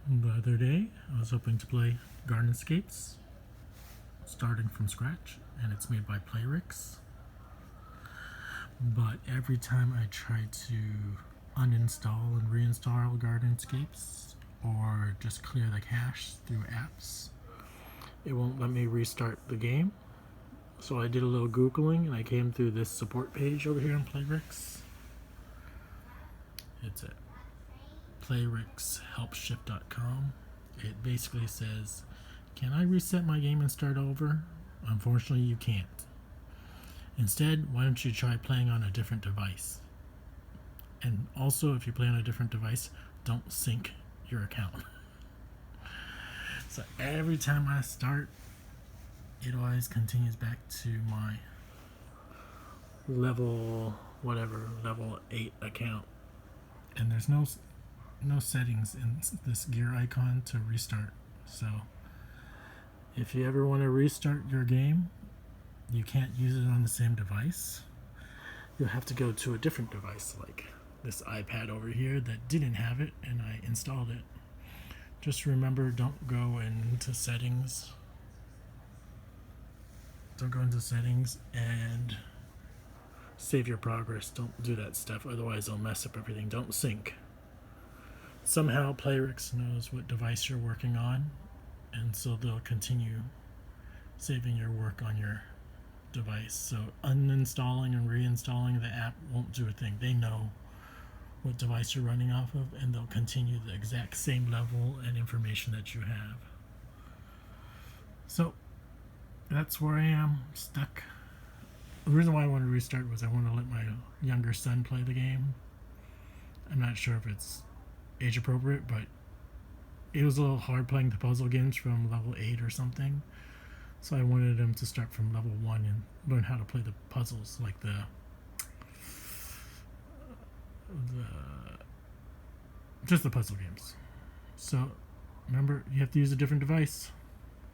The other day, I was hoping to play GardenScapes, starting from scratch, and it's made by Playrix. But every time I try to uninstall and reinstall GardenScapes, or just clear the cache through apps, it won't let me restart the game. So I did a little Googling, and I came through this support page over here on Playrix. It's at playrixhelpshift.com. It basically says, can I reset my game and start over? Unfortunately, you can't. Instead, why don't you try playing on a different device? And also, if you play on a different device, don't sync your account. So every time I start, it always continues back to my level 8 account. And there's no settings in this gear icon to restart. So if you ever want to restart your game, you can't use it on the same device. You'll have to go to a different device, like this iPad over here that didn't have it, and I installed it. Just remember, don't go into settings. Don't go into settings and save your progress. Don't do that stuff, otherwise it'll mess up everything. Don't sync. Somehow Playrix knows what device you're working on, and so they'll continue saving your work on your device. So uninstalling and reinstalling the app won't do a thing. They know what device you're running off of, and they'll continue the exact same level and information that you have. So that's where I am, stuck. The reason why I want to restart was I want to let my younger son play the game. I'm not sure if it's age appropriate, but it was a little hard playing the puzzle games from level 8 or something. So I wanted him to start from level 1 and learn how to play the puzzles, like just the puzzle games. So remember, you have to use a different device.